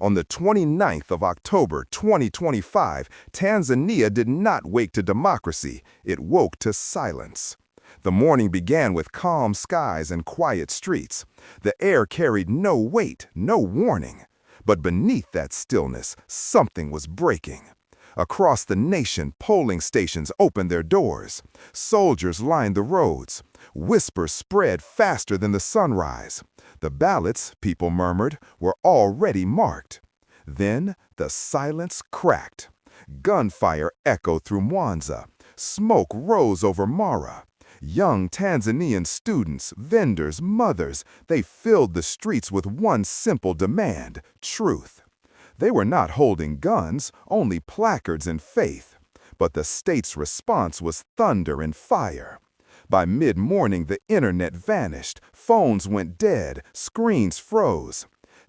On the 29th of October 2025, Tanzania did not wake to democracy, it woke to silence. The morning began with calm skies and quiet streets. The air carried no weight, no warning. But beneath that stillness, something was breaking. Across the nation, polling stations opened their doors. Soldiers lined the roads. Whispers spread faster than the sunrise. The ballots, people murmured, were already marked. Then the silence cracked. Gunfire echoed through Mwanza. Smoke rose over Mara. Young Tanzanian students, vendors, mothers, they filled the streets with one simple demand: truth. They were not holding guns, only placards and faith. But the state's response was thunder and fire. By mid-morning, the internet vanished, phones went dead, screens froze.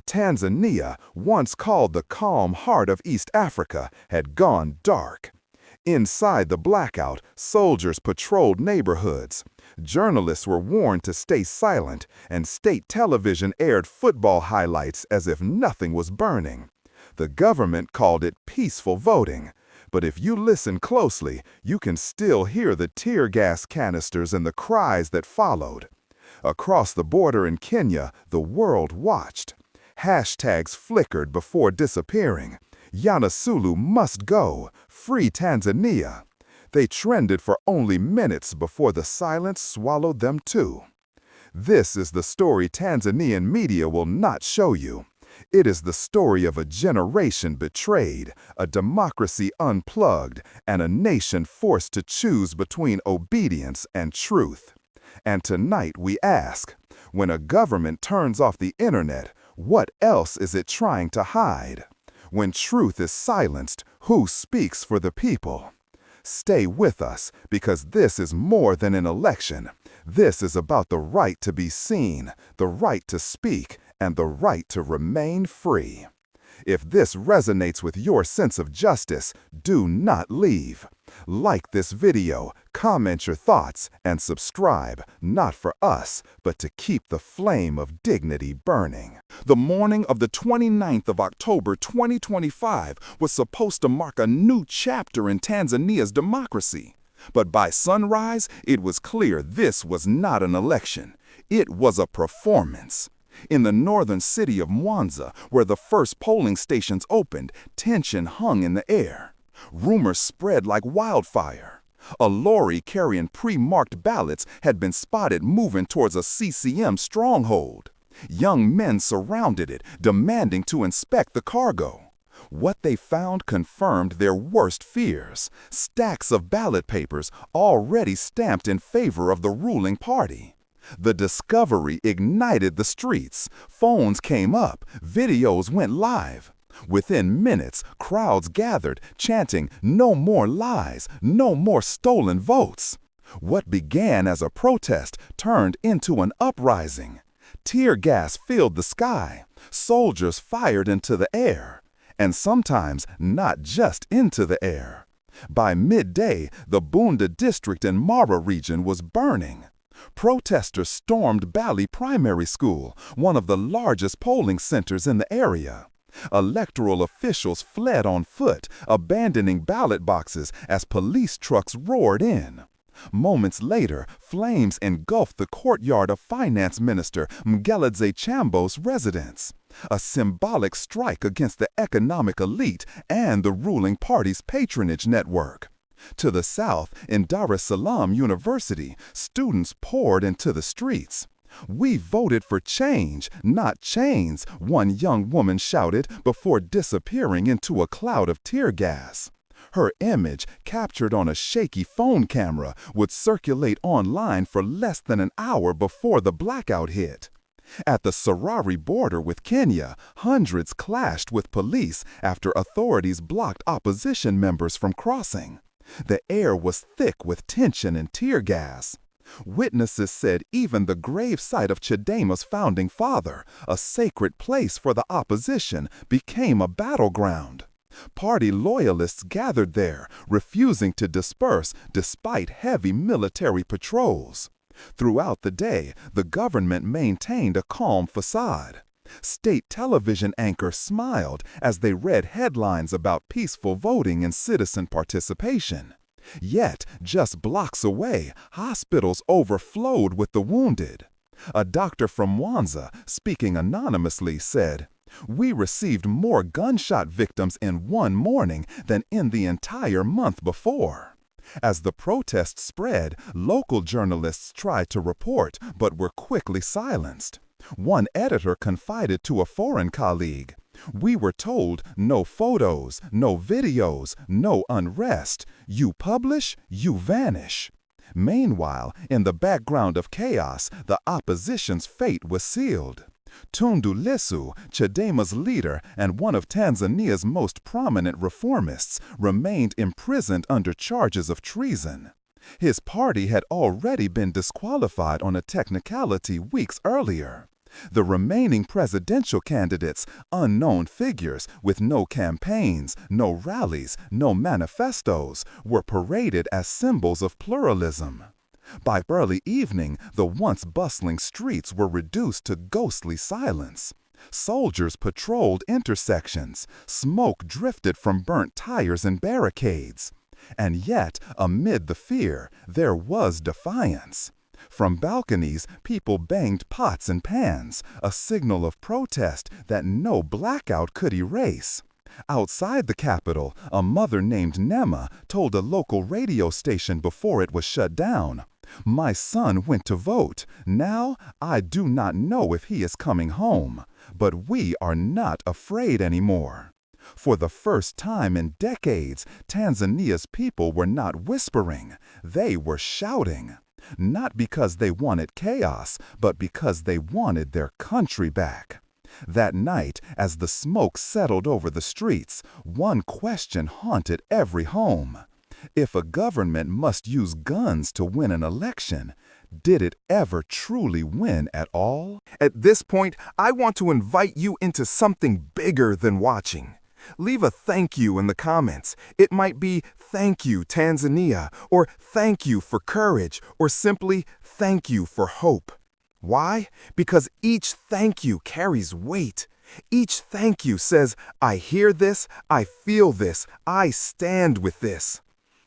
Tanzania, once called the calm heart of East Africa, had gone dark. Inside the blackout, soldiers patrolled neighborhoods. Journalists were warned to stay silent, and state television aired football highlights as if nothing was burning. The government called it peaceful voting. But if you listen closely, you can still hear the tear gas canisters and the cries that followed. Across the border in Kenya, the world watched. Hashtags flickered before disappearing. Samia Suluhu must go. Free Tanzania. They trended for only minutes before the silence swallowed them too. This is the story Tanzanian media will not show you. It is the story of a generation betrayed, a democracy unplugged, and a nation forced to choose between obedience and truth. And tonight we ask, when a government turns off the internet, what else is it trying to hide? When truth is silenced, who speaks for the people? Stay with us, because this is more than an election. This is about the right to be seen, the right to speak, and the right to remain free. If this resonates with your sense of justice, do not leave. Like this video, comment your thoughts, and subscribe, not for us, but to keep the flame of dignity burning. The morning of the 29th of October 2025 was supposed to mark a new chapter in Tanzania's democracy. But by sunrise, it was clear this was not an election. It was a performance. In the northern city of Mwanza, where the first polling stations opened, tension hung in the air. Rumors spread like wildfire. A lorry carrying pre-marked ballots had been spotted moving towards a CCM stronghold. Young men surrounded it, demanding to inspect the cargo. What they found confirmed their worst fears: stacks of ballot papers already stamped in favor of the ruling party. The discovery ignited the streets. Phones came up, videos went live. Within minutes, crowds gathered, chanting, "No more lies, no more stolen votes." What began as a protest turned into an uprising. Tear gas filled the sky. Soldiers fired into the air. And sometimes not just into the air. By midday, the Bunda district in Mara region was burning. Protesters stormed Bali Primary School, one of the largest polling centers in the area. Electoral officials fled on foot, abandoning ballot boxes as police trucks roared in. Moments later, flames engulfed the courtyard of Finance Minister Mgeladze Chambo's residence. A symbolic strike against the economic elite and the ruling party's patronage network. To the south, in Dar es Salaam University, students poured into the streets. "We voted for change, not chains," one young woman shouted before disappearing into a cloud of tear gas. Her image, captured on a shaky phone camera, would circulate online for less than an hour before the blackout hit. At the Sarari border with Kenya, hundreds clashed with police after authorities blocked opposition members from crossing. The air was thick with tension and tear gas. Witnesses said even the gravesite of Chadema's founding father, a sacred place for the opposition, became a battleground. Party loyalists gathered there, refusing to disperse despite heavy military patrols. Throughout the day, the government maintained a calm facade. State television anchors smiled as they read headlines about peaceful voting and citizen participation. Yet, just blocks away, hospitals overflowed with the wounded. A doctor from Mwanza, speaking anonymously, said, "We received more gunshot victims in one morning than in the entire month before." As the protests spread, local journalists tried to report but were quickly silenced. One editor confided to a foreign colleague, "We were told no photos, no videos, no unrest. You publish, you vanish." Meanwhile, in the background of chaos, the opposition's fate was sealed. Tundu Lissu, Chadema's leader and one of Tanzania's most prominent reformists, remained imprisoned under charges of treason. His party had already been disqualified on a technicality weeks earlier. The remaining presidential candidates, unknown figures with no campaigns, no rallies, no manifestos, were paraded as symbols of pluralism. By early evening, the once bustling streets were reduced to ghostly silence. Soldiers patrolled intersections. Smoke drifted from burnt tires and barricades. And yet, amid the fear, there was defiance. From balconies, people banged pots and pans, a signal of protest that no blackout could erase. Outside the capital, a mother named Nema told a local radio station before it was shut down, "My son went to vote. Now, I do not know if he is coming home. But we are not afraid anymore." For the first time in decades, Tanzania's people were not whispering, they were shouting. Not because they wanted chaos, but because they wanted their country back. That night, as the smoke settled over the streets, one question haunted every home. If a government must use guns to win an election, did it ever truly win at all? At this point, I want to invite you into something bigger than watching. Leave a thank you in the comments. It might be "Thank you, Tanzania," or "Thank you for courage," or simply "Thank you for hope." Why? Because each thank you carries weight. Each thank you says, "I hear this, I feel this, I stand with this."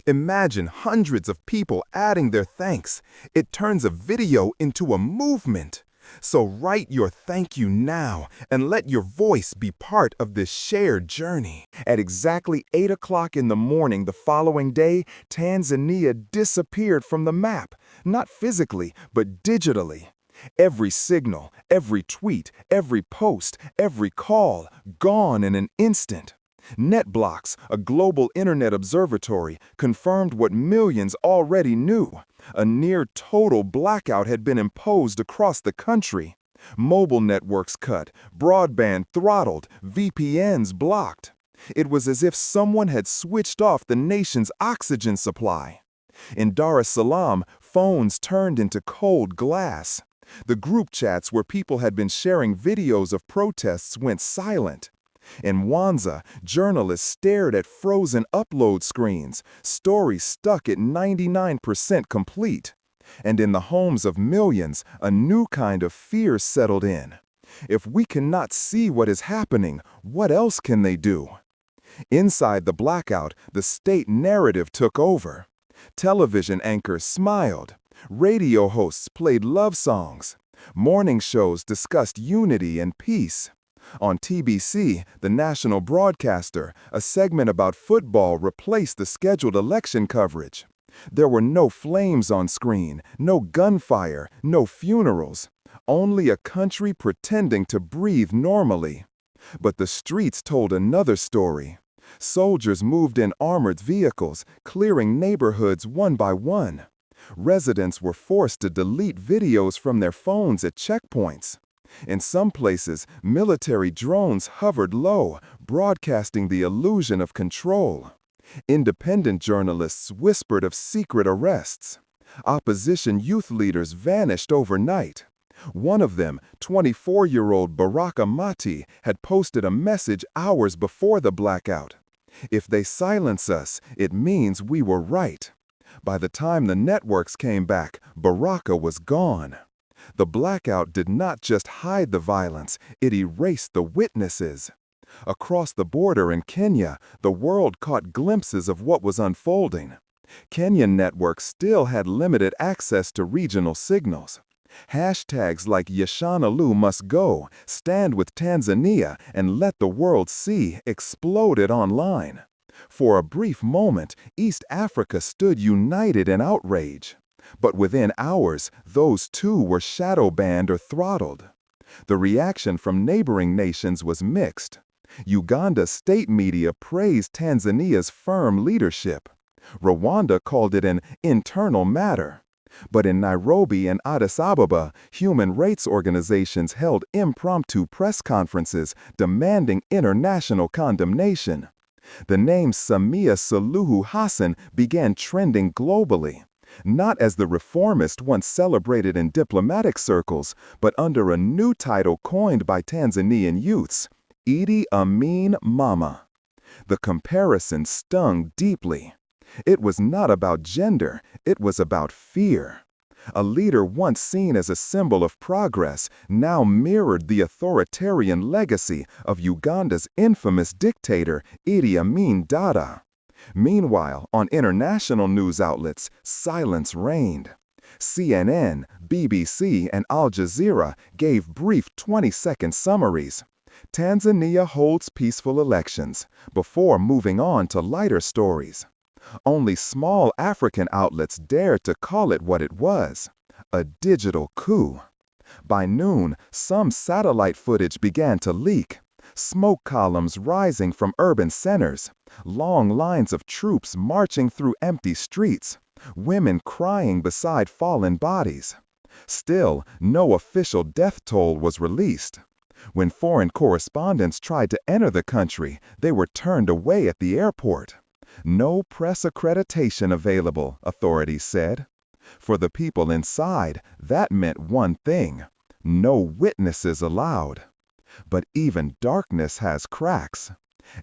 Imagine hundreds of people adding their thanks. It turns a video into a movement. So write your thank you now and let your voice be part of this shared journey. At exactly 8 o'clock in the morning the following day, Tanzania disappeared from the map, not physically, but digitally. Every signal, every tweet, every post, every call, gone in an instant. NetBlocks, a global internet observatory, confirmed what millions already knew. A near-total blackout had been imposed across the country. Mobile networks cut, broadband throttled, VPNs blocked. It was as if someone had switched off the nation's oxygen supply. In Dar es Salaam, phones turned into cold glass. The group chats where people had been sharing videos of protests went silent. In Mwanza, journalists stared at frozen upload screens, stories stuck at 99% complete. And in the homes of millions, a new kind of fear settled in. If we cannot see what is happening, what else can they do? Inside the blackout, the state narrative took over. Television anchors smiled. Radio hosts played love songs. Morning shows discussed unity and peace. On TBC, the national broadcaster, a segment about football replaced the scheduled election coverage. There were no flames on screen, no gunfire, no funerals. Only a country pretending to breathe normally. But the streets told another story. Soldiers moved in armored vehicles, clearing neighborhoods one by one. Residents were forced to delete videos from their phones at checkpoints. In some places, military drones hovered low, broadcasting the illusion of control. Independent journalists whispered of secret arrests. Opposition youth leaders vanished overnight. One of them, 24-year-old Baraka Mati, had posted a message hours before the blackout. "If they silence us, it means we were right." By the time the networks came back, Baraka was gone. The blackout did not just hide the violence, it erased the witnesses. Across the border in Kenya, the world caught glimpses of what was unfolding. Kenyan networks still had limited access to regional signals. Hashtags like Yashanalu must go, stand with Tanzania, and let the world see exploded online. For a brief moment, East Africa stood united in outrage. But within hours, those too were shadow banned or throttled. The reaction from neighboring nations was mixed. Uganda's state media praised Tanzania's firm leadership. Rwanda called it an internal matter. But in Nairobi and Addis Ababa, human rights organizations held impromptu press conferences demanding international condemnation. The name Samia Suluhu Hassan began trending globally, not as the reformist once celebrated in diplomatic circles, but under a new title coined by Tanzanian youths, Idi Amin Mama. The comparison stung deeply. It was not about gender, it was about fear. A leader once seen as a symbol of progress now mirrored the authoritarian legacy of Uganda's infamous dictator Idi Amin Dada. Meanwhile, on international news outlets, silence reigned. CNN, BBC, and Al Jazeera gave brief 20-second summaries. Tanzania holds peaceful elections, before moving on to lighter stories. Only small African outlets dared to call it what it was, a digital coup. By noon, some satellite footage began to leak, smoke columns rising from urban centers, long lines of troops marching through empty streets, women crying beside fallen bodies. Still, no official death toll was released. When foreign correspondents tried to enter the country, they were turned away at the airport. No press accreditation available, authorities said. For the people inside, that meant one thing: no witnesses allowed. But even darkness has cracks.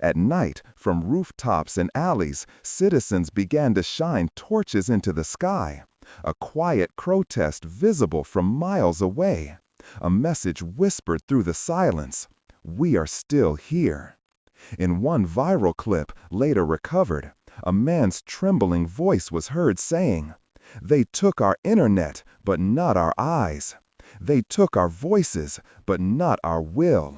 At night, from rooftops and alleys, citizens began to shine torches into the sky. A quiet protest visible from miles away. A message whispered through the silence: "We are still here." In one viral clip, later recovered, a man's trembling voice was heard saying, "They took our internet, but not our eyes. They took our voices, but not our will."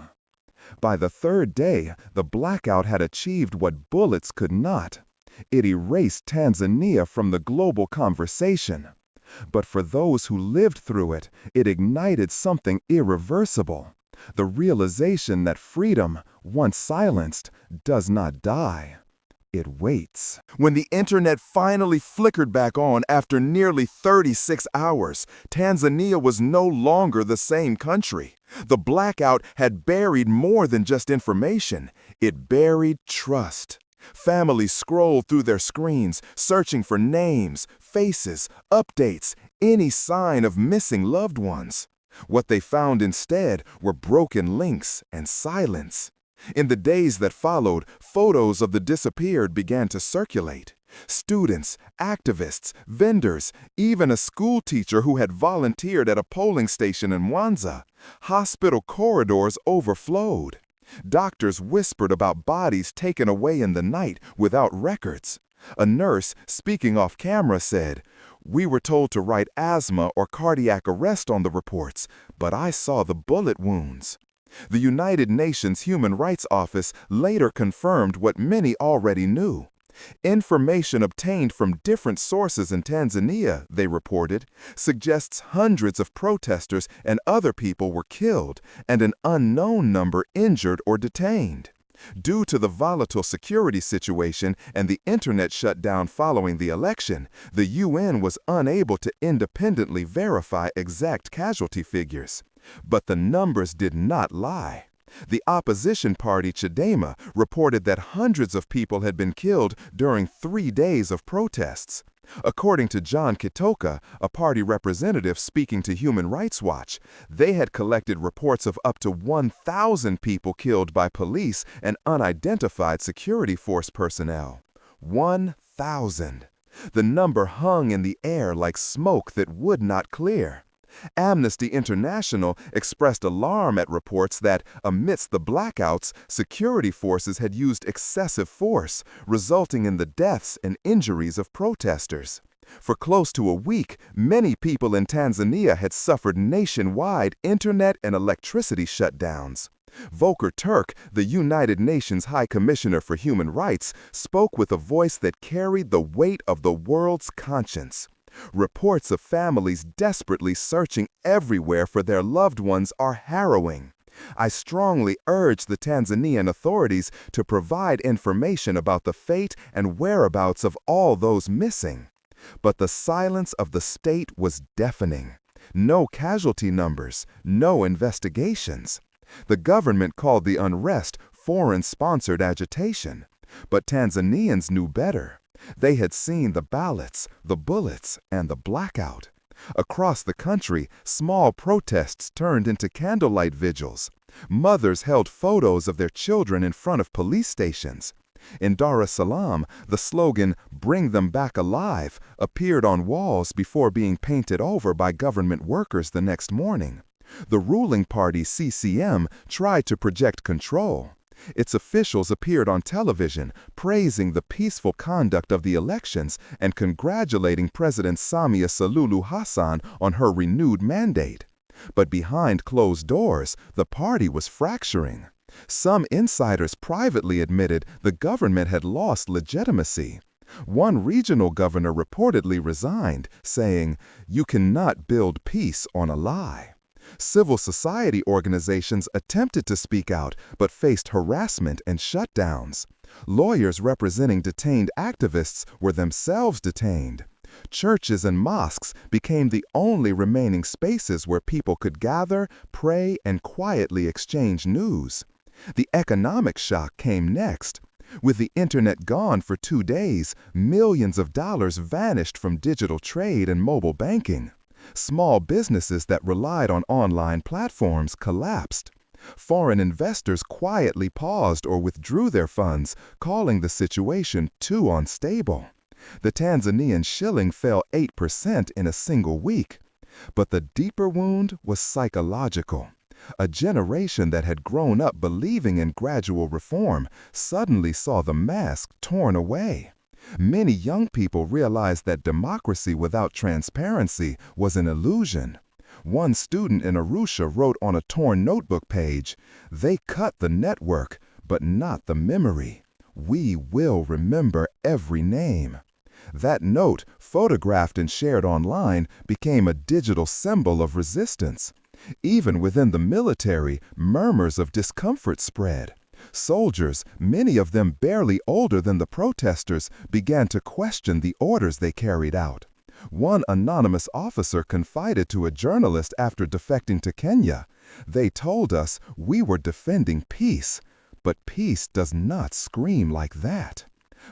By the third day, the blackout had achieved what bullets could not. It erased Tanzania from the global conversation. But for those who lived through it, it ignited something irreversible: the realization that freedom, once silenced, does not die. It waits. When the internet finally flickered back on after nearly 36 hours, Tanzania was no longer the same country. The blackout had buried more than just information. It buried trust. Families scrolled through their screens, searching for names, faces, updates, any sign of missing loved ones. What they found instead were broken links and silence. In the days that followed, photos of the disappeared began to circulate. Students, activists, vendors, even a school teacher who had volunteered at a polling station in Mwanza. Hospital corridors overflowed. Doctors whispered about bodies taken away in the night without records. A nurse, speaking off camera, said, "We were told to write asthma or cardiac arrest on the reports, but I saw the bullet wounds." The United Nations Human Rights Office later confirmed what many already knew. Information obtained from different sources in Tanzania, they reported, suggests hundreds of protesters and other people were killed and an unknown number injured or detained. Due to the volatile security situation and the internet shutdown following the election, the UN was unable to independently verify exact casualty figures. But the numbers did not lie. The opposition party Chadema reported that hundreds of people had been killed during 3 days of protests. According to John Kitoka, a party representative speaking to Human Rights Watch, they had collected reports of up to 1,000 people killed by police and unidentified security force personnel. 1,000. The number hung in the air like smoke that would not clear. Amnesty International expressed alarm at reports that, amidst the blackouts, security forces had used excessive force, resulting in the deaths and injuries of protesters. For close to a week, many people in Tanzania had suffered nationwide internet and electricity shutdowns. Volker Turk, the United Nations High Commissioner for Human Rights, spoke with a voice that carried the weight of the world's conscience. Reports of families desperately searching everywhere for their loved ones are harrowing. I strongly urge the Tanzanian authorities to provide information about the fate and whereabouts of all those missing. But the silence of the state was deafening. No casualty numbers, no investigations. The government called the unrest foreign-sponsored agitation. But Tanzanians knew better. They had seen the ballots, the bullets, and the blackout. Across the country, small protests turned into candlelight vigils. Mothers held photos of their children in front of police stations. In Dar es Salaam, the slogan, "Bring them back alive," appeared on walls before being painted over by government workers the next morning. The ruling party, CCM, tried to project control. Its officials appeared on television, praising the peaceful conduct of the elections and congratulating President Samia Suluhu Hassan on her renewed mandate. But behind closed doors, the party was fracturing. Some insiders privately admitted the government had lost legitimacy. One regional governor reportedly resigned, saying, "You cannot build peace on a lie." Civil society organizations attempted to speak out but faced harassment and shutdowns. Lawyers representing detained activists were themselves detained. Churches and mosques became the only remaining spaces where people could gather, pray, and quietly exchange news. The economic shock came next. With the internet gone for 2 days, millions of dollars vanished from digital trade and mobile banking. Small businesses that relied on online platforms collapsed. Foreign investors quietly paused or withdrew their funds, calling the situation too unstable. The Tanzanian shilling fell 8% in a single week. But the deeper wound was psychological. A generation that had grown up believing in gradual reform suddenly saw the mask torn away. Many young people realized that democracy without transparency was an illusion. One student in Arusha wrote on a torn notebook page, "They cut the network, but not the memory. We will remember every name." That note, photographed and shared online, became a digital symbol of resistance. Even within the military, murmurs of discomfort spread. Soldiers, many of them barely older than the protesters, began to question the orders they carried out. One anonymous officer confided to a journalist after defecting to Kenya, "They told us we were defending peace, but peace does not scream like that."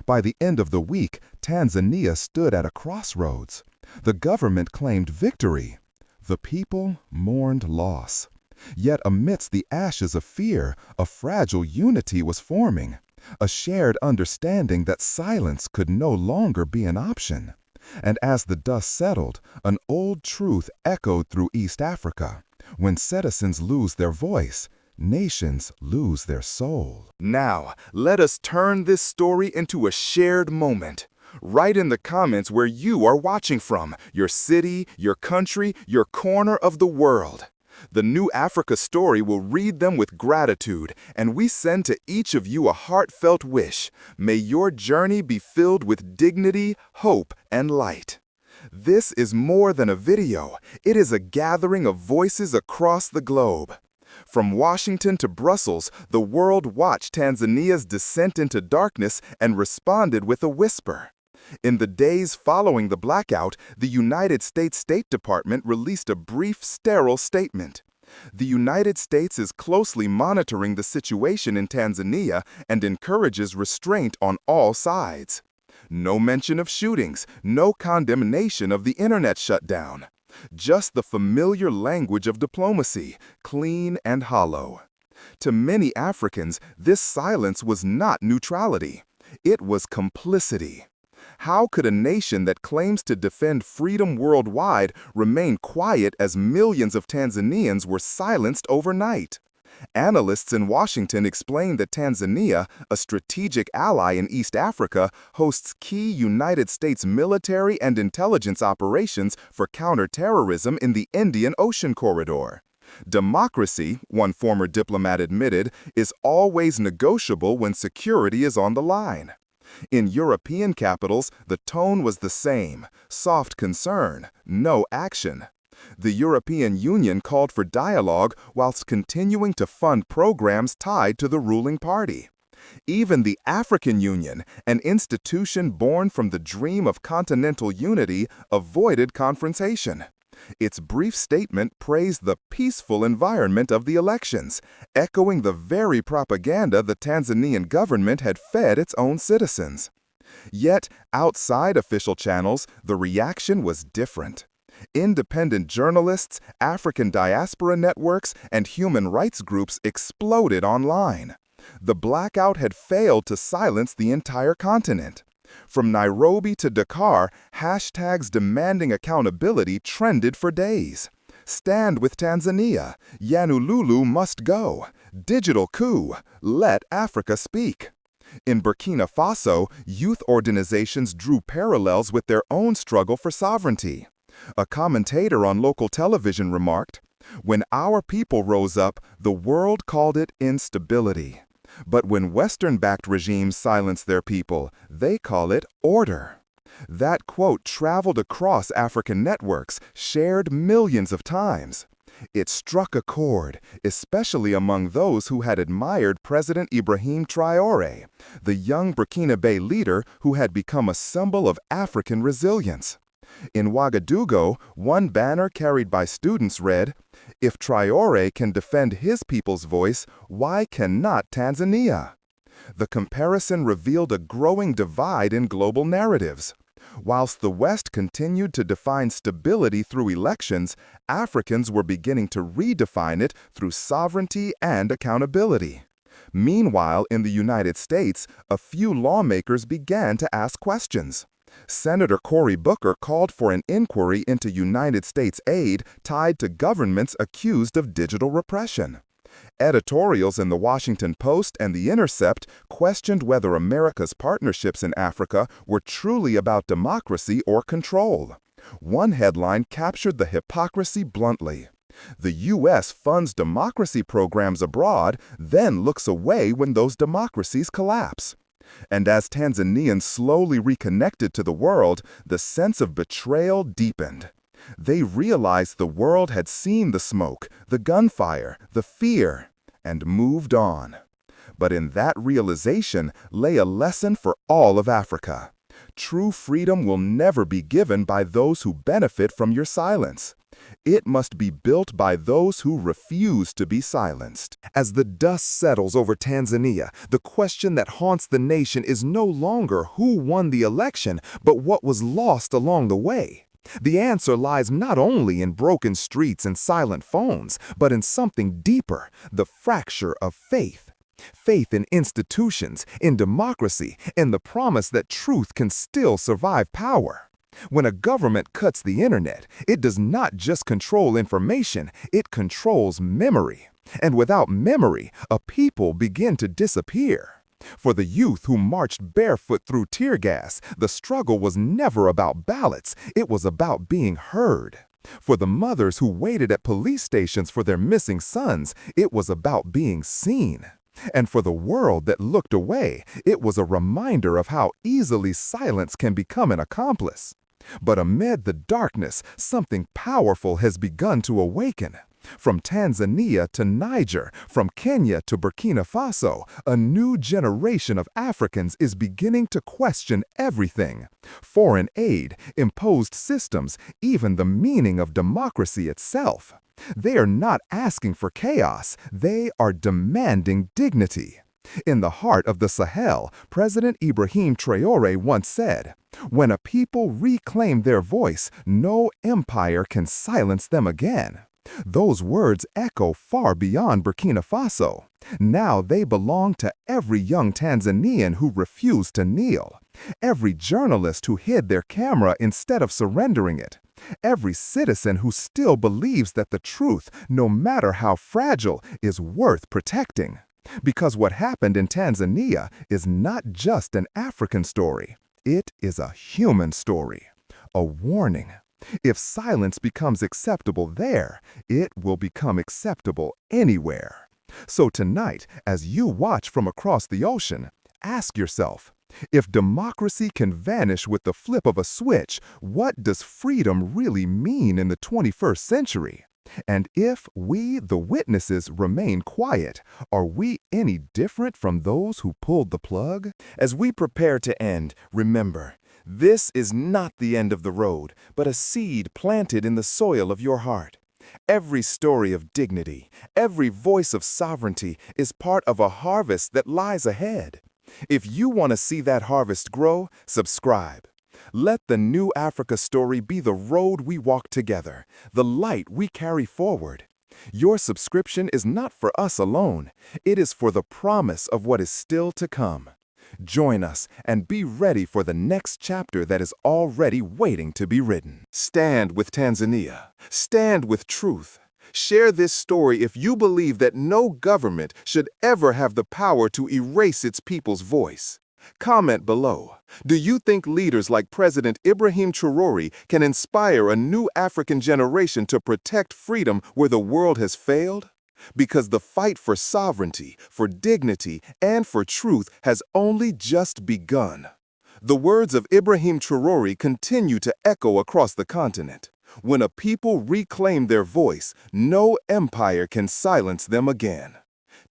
By the end of the week, Tanzania stood at a crossroads. The government claimed victory. The people mourned loss. Yet amidst the ashes of fear, a fragile unity was forming, a shared understanding that silence could no longer be an option. And as the dust settled, an old truth echoed through East Africa. When citizens lose their voice, nations lose their soul. Now, let us turn this story into a shared moment. Write in the comments where you are watching from, your city, your country, your corner of the world. The New Africa Story will read them with gratitude, and we send to each of you a heartfelt wish. May your journey be filled with dignity, hope, and light. This is more than a video. It is a gathering of voices across the globe. From Washington to Brussels, the world watched Tanzania's descent into darkness and responded with a whisper. In the days following the blackout, the United States State Department released a brief, sterile statement. The United States is closely monitoring the situation in Tanzania and encourages restraint on all sides. No mention of shootings, no condemnation of the internet shutdown. Just the familiar language of diplomacy, clean and hollow. To many Africans, this silence was not neutrality. It was complicity. How could a nation that claims to defend freedom worldwide remain quiet as millions of Tanzanians were silenced overnight? Analysts in Washington explain that Tanzania, a strategic ally in East Africa, hosts key United States military and intelligence operations for counterterrorism in the Indian Ocean corridor. Democracy, one former diplomat admitted, is always negotiable when security is on the line. In European capitals, the tone was the same: soft concern, no action. The European Union called for dialogue whilst continuing to fund programs tied to the ruling party. Even the African Union, an institution born from the dream of continental unity, avoided confrontation. Its brief statement praised the peaceful environment of the elections, echoing the very propaganda the Tanzanian government had fed its own citizens. Yet, outside official channels, the reaction was different. Independent journalists, African diaspora networks, and human rights groups exploded online. The blackout had failed to silence the entire continent. From Nairobi to Dakar, hashtags demanding accountability trended for days. Stand with Tanzania, Yanululu must go, digital coup, let Africa speak. In Burkina Faso, youth organizations drew parallels with their own struggle for sovereignty. A commentator on local television remarked, "When our people rose up, the world called it instability. But when Western-backed regimes silence their people, they call it order." That quote traveled across African networks, shared millions of times. It struck a chord, especially among those who had admired President Ibrahim Traoré, the young Burkinabe leader who had become a symbol of African resilience. In Ouagadougou, one banner carried by students read, "If Traoré can defend his people's voice, why cannot Tanzania?" The comparison revealed a growing divide in global narratives. Whilst the West continued to define stability through elections, Africans were beginning to redefine it through sovereignty and accountability. Meanwhile, in the United States, a few lawmakers began to ask questions. Senator Cory Booker called for an inquiry into United States aid tied to governments accused of digital repression. Editorials in The Washington Post and The Intercept questioned whether America's partnerships in Africa were truly about democracy or control. One headline captured the hypocrisy bluntly. "The U.S. funds democracy programs abroad, then looks away when those democracies collapse." And as Tanzanians slowly reconnected to the world, the sense of betrayal deepened. They realized the world had seen the smoke, the gunfire, the fear, and moved on. But in that realization lay a lesson for all of Africa. True freedom will never be given by those who benefit from your silence. It must be built by those who refuse to be silenced. As the dust settles over Tanzania, the question that haunts the nation is no longer who won the election, but what was lost along the way. The answer lies not only in broken streets and silent phones, but in something deeper: the fracture of faith. Faith in institutions, in democracy, in the promise that truth can still survive power. When a government cuts the internet, it does not just control information, it controls memory. And without memory, a people begin to disappear. For the youth who marched barefoot through tear gas, the struggle was never about ballots, it was about being heard. For the mothers who waited at police stations for their missing sons, it was about being seen. And for the world that looked away, it was a reminder of how easily silence can become an accomplice. But amid the darkness, something powerful has begun to awaken. From Tanzania to Niger, from Kenya to Burkina Faso, a new generation of Africans is beginning to question everything: foreign aid, imposed systems, even the meaning of democracy itself. They are not asking for chaos, they are demanding dignity. In the heart of the Sahel, President Ibrahim Traoré once said, "When a people reclaim their voice, no empire can silence them again." Those words echo far beyond Burkina Faso. Now they belong to every young Tanzanian who refused to kneel, every journalist who hid their camera instead of surrendering it, every citizen who still believes that the truth, no matter how fragile, is worth protecting. Because what happened in Tanzania is not just an African story, it is a human story. A warning. If silence becomes acceptable there, it will become acceptable anywhere. So tonight, as you watch from across the ocean, ask yourself, if democracy can vanish with the flip of a switch, what does freedom really mean in the 21st century? And if we, the witnesses, remain quiet, are we any different from those who pulled the plug? As we prepare to end, remember, this is not the end of the road, but a seed planted in the soil of your heart. Every story of dignity, every voice of sovereignty is part of a harvest that lies ahead. If you want to see that harvest grow, subscribe. Let the New Africa story be the road we walk together, the light we carry forward. Your subscription is not for us alone. It is for the promise of what is still to come. Join us and be ready for the next chapter that is already waiting to be written. Stand with Tanzania. Stand with truth. Share this story if you believe that no government should ever have the power to erase its people's voice. Comment below. Do you think leaders like President Ibrahim Traoré can inspire a new African generation to protect freedom where the world has failed? Because the fight for sovereignty, for dignity, and for truth has only just begun. The words of Ibrahim Traoré continue to echo across the continent. When a people reclaim their voice, no empire can silence them again.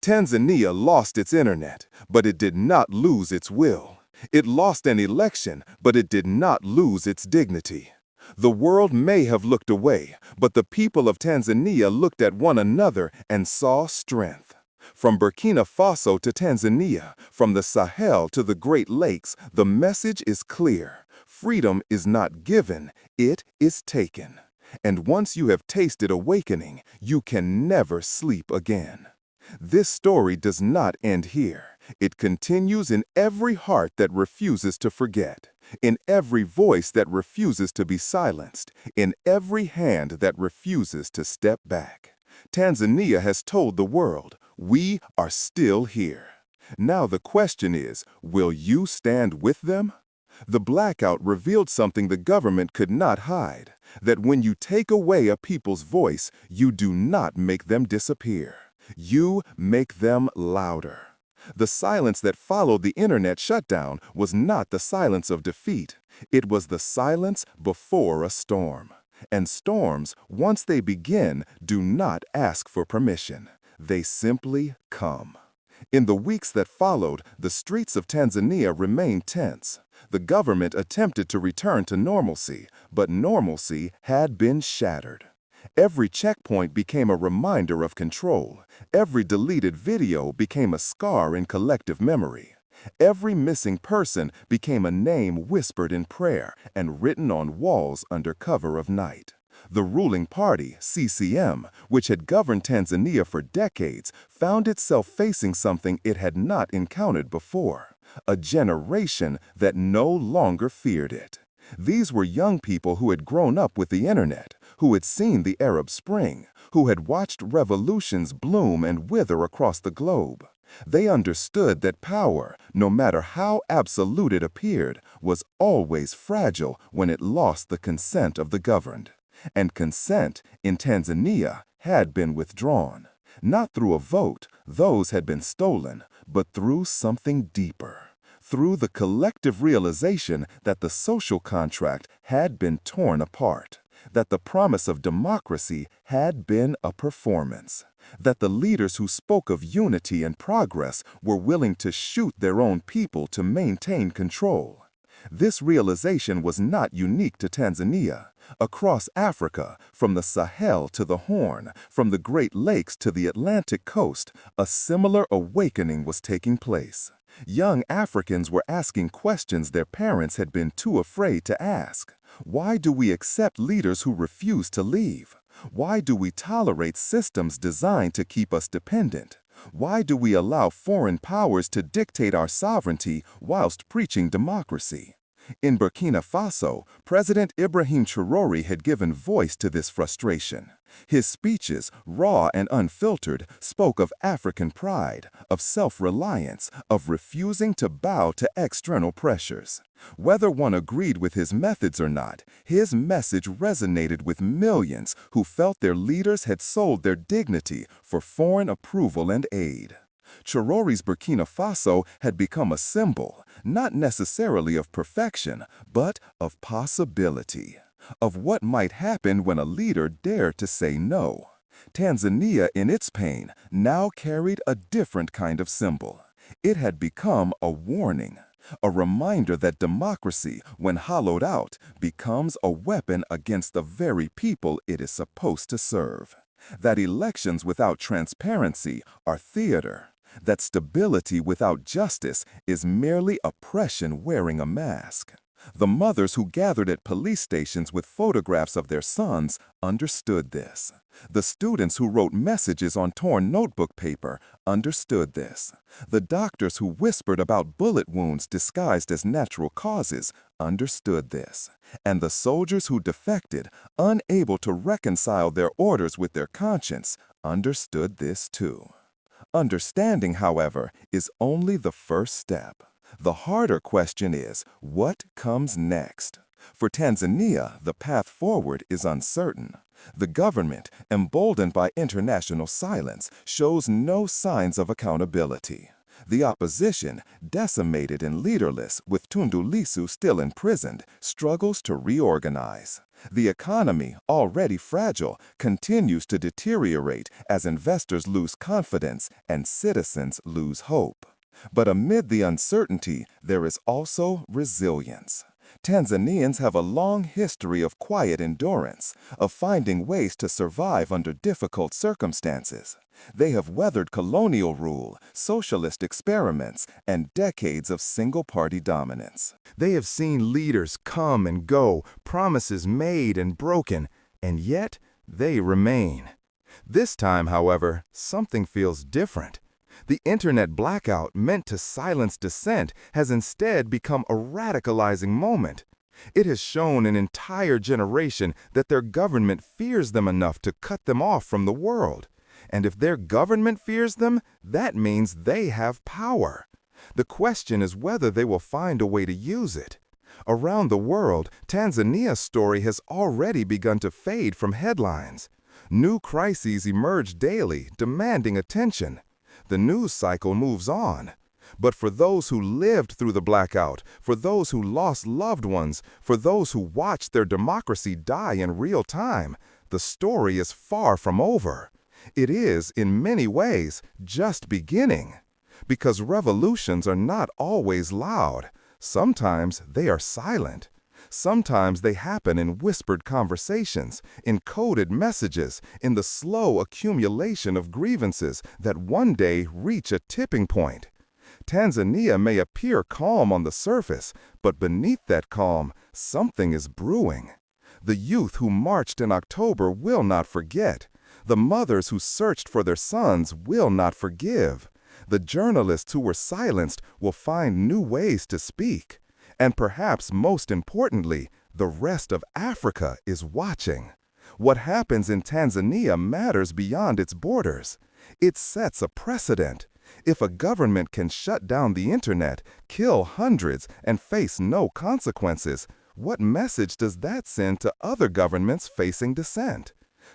Tanzania lost its internet, but it did not lose its will. It lost an election, but it did not lose its dignity. The world may have looked away, but the people of Tanzania looked at one another and saw strength. From Burkina Faso to Tanzania, from the Sahel to the Great Lakes, the message is clear. Freedom is not given, it is taken. And once you have tasted awakening, you can never sleep again. This story does not end here. It continues in every heart that refuses to forget, in every voice that refuses to be silenced, in every hand that refuses to step back. Tanzania has told the world, we are still here. Now the question is, will you stand with them? The blackout revealed something the government could not hide, that when you take away a people's voice, you do not make them disappear. You make them louder. The silence that followed the internet shutdown was not the silence of defeat. It was the silence before a storm. And storms, once they begin, do not ask for permission. They simply come. In the weeks that followed, the streets of Tanzania remained tense. The government attempted to return to normalcy, but normalcy had been shattered. Every checkpoint became a reminder of control. Every deleted video became a scar in collective memory. Every missing person became a name whispered in prayer and written on walls under cover of night. The ruling party, CCM, which had governed Tanzania for decades, found itself facing something it had not encountered before, a generation that no longer feared it. These were young people who had grown up with the internet, who had seen the Arab Spring, who had watched revolutions bloom and wither across the globe. They understood that power, no matter how absolute it appeared, was always fragile when it lost the consent of the governed. And consent, in Tanzania, had been withdrawn. Not through a vote, those had been stolen, but through something deeper. Through the collective realization that the social contract had been torn apart, that the promise of democracy had been a performance, that the leaders who spoke of unity and progress were willing to shoot their own people to maintain control. This realization was not unique to Tanzania. Across Africa, from the Sahel to the Horn, from the Great Lakes to the Atlantic coast, a similar awakening was taking place. Young Africans were asking questions their parents had been too afraid to ask. Why do we accept leaders who refuse to leave? Why do we tolerate systems designed to keep us dependent? Why do we allow foreign powers to dictate our sovereignty whilst preaching democracy? In Burkina Faso, President Ibrahim Traoré had given voice to this frustration. His speeches, raw and unfiltered, spoke of African pride, of self-reliance, of refusing to bow to external pressures. Whether one agreed with his methods or not, his message resonated with millions who felt their leaders had sold their dignity for foreign approval and aid. Traoré's Burkina Faso had become a symbol, not necessarily of perfection, but of possibility, of what might happen when a leader dared to say no. Tanzania, in its pain, now carried a different kind of symbol. It had become a warning, a reminder that democracy, when hollowed out, becomes a weapon against the very people it is supposed to serve. That elections without transparency are theater. That stability without justice is merely oppression wearing a mask. The mothers who gathered at police stations with photographs of their sons understood this. The students who wrote messages on torn notebook paper understood this. The doctors who whispered about bullet wounds disguised as natural causes understood this. And the soldiers who defected, unable to reconcile their orders with their conscience, understood this too. Understanding, however, is only the first step. The harder question is, what comes next? For Tanzania, the path forward is uncertain. The government, emboldened by international silence, shows no signs of accountability. The opposition, decimated and leaderless, with Tundu Lissu still imprisoned, struggles to reorganize. The economy, already fragile, continues to deteriorate as investors lose confidence and citizens lose hope. But amid the uncertainty, there is also resilience. Tanzanians have a long history of quiet endurance, of finding ways to survive under difficult circumstances. They have weathered colonial rule, socialist experiments, and decades of single-party dominance. They have seen leaders come and go, promises made and broken, and yet they remain. This time, however, something feels different. The internet blackout meant to silence dissent has instead become a radicalizing moment. It has shown an entire generation that their government fears them enough to cut them off from the world. And if their government fears them, that means they have power. The question is whether they will find a way to use it. Around the world, Tanzania's story has already begun to fade from headlines. New crises emerge daily, demanding attention. The news cycle moves on. But for those who lived through the blackout, for those who lost loved ones, for those who watched their democracy die in real time, the story is far from over. It is, in many ways, just beginning. Because revolutions are not always loud. Sometimes they are silent. Sometimes they happen in whispered conversations, in coded messages, in the slow accumulation of grievances that one day reach a tipping point. Tanzania may appear calm on the surface, but beneath that calm, something is brewing. The youth who marched in October will not forget. The mothers who searched for their sons will not forgive. The journalists who were silenced will find new ways to speak. And perhaps most importantly, the rest of Africa is watching. What happens in Tanzania matters beyond its borders. It sets a precedent. If a government can shut down the internet, kill hundreds, and face no consequences, what message does that send to other governments facing dissent?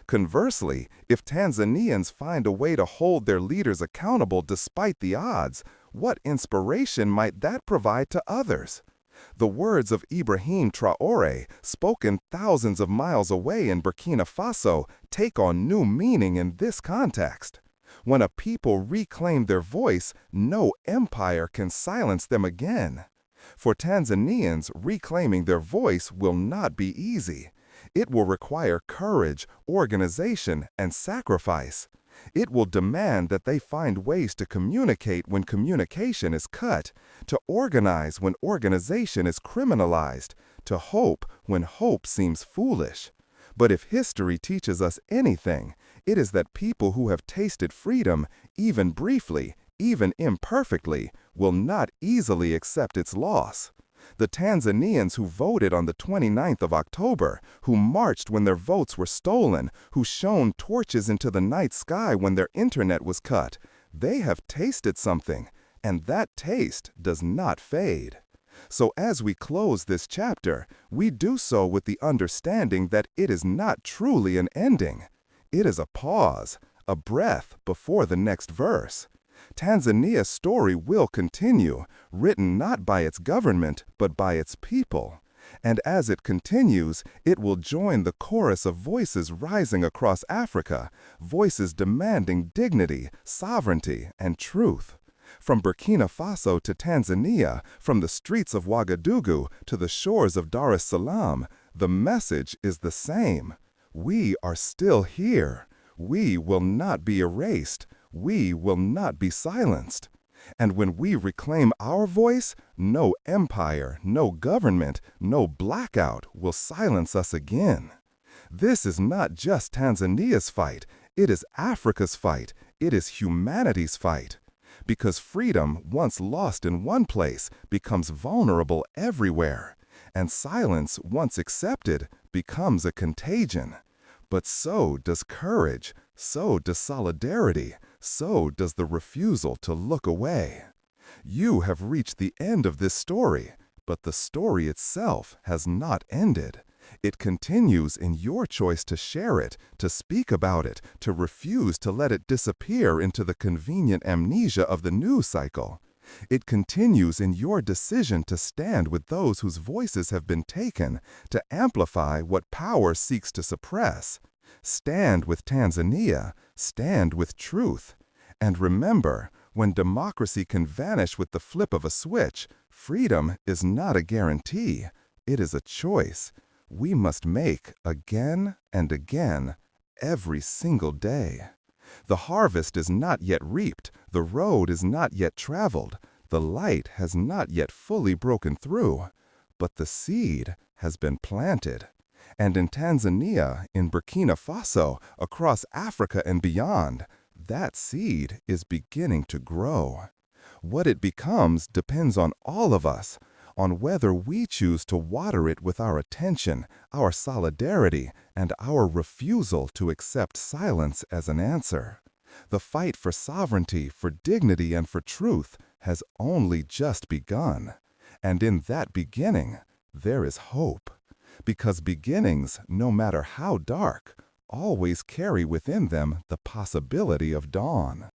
Conversely, if Tanzanians find a way to hold their leaders accountable despite the odds, what inspiration might that provide to others? The words of Ibrahim Traoré, spoken thousands of miles away in Burkina Faso, take on new meaning in this context. When a people reclaim their voice, no empire can silence them again. For Tanzanians, reclaiming their voice will not be easy. It will require courage, organization, and sacrifice. It will demand that they find ways to communicate when communication is cut, to organize when organization is criminalized, to hope when hope seems foolish. But if history teaches us anything, it is that people who have tasted freedom, even briefly, even imperfectly, will not easily accept its loss. The Tanzanians who voted on the 29th of October, who marched when their votes were stolen, who shone torches into the night sky when their internet was cut, they have tasted something, and that taste does not fade. So as we close this chapter, we do so with the understanding that it is not truly an ending. It is a pause, a breath before the next verse. Tanzania's story will continue, written not by its government, but by its people. And as it continues, it will join the chorus of voices rising across Africa, voices demanding dignity, sovereignty, and truth. From Burkina Faso to Tanzania, from the streets of Ouagadougou to the shores of Dar es Salaam, the message is the same. We are still here. We will not be erased. We will not be silenced. And when we reclaim our voice, no empire, no government, no blackout will silence us again. This is not just Tanzania's fight. It is Africa's fight. It is humanity's fight. Because freedom, once lost in one place, becomes vulnerable everywhere. And silence, once accepted, becomes a contagion. But so does courage, so does solidarity, so does the refusal to look away. You have reached the end of this story, but the story itself has not ended. It continues in your choice to share it, to speak about it, to refuse to let it disappear into the convenient amnesia of the news cycle. It continues in your decision to stand with those whose voices have been taken, to amplify what power seeks to suppress. Stand with Tanzania, stand with truth. And remember, when democracy can vanish with the flip of a switch, freedom is not a guarantee, it is a choice we must make again and again, every single day. The harvest is not yet reaped, the road is not yet traveled, the light has not yet fully broken through, but the seed has been planted. And in Tanzania, in Burkina Faso, across Africa and beyond, that seed is beginning to grow. What it becomes depends on all of us, on whether we choose to water it with our attention, our solidarity, and our refusal to accept silence as an answer. The fight for sovereignty, for dignity, and for truth has only just begun. And in that beginning, there is hope. Because beginnings, no matter how dark, always carry within them the possibility of dawn.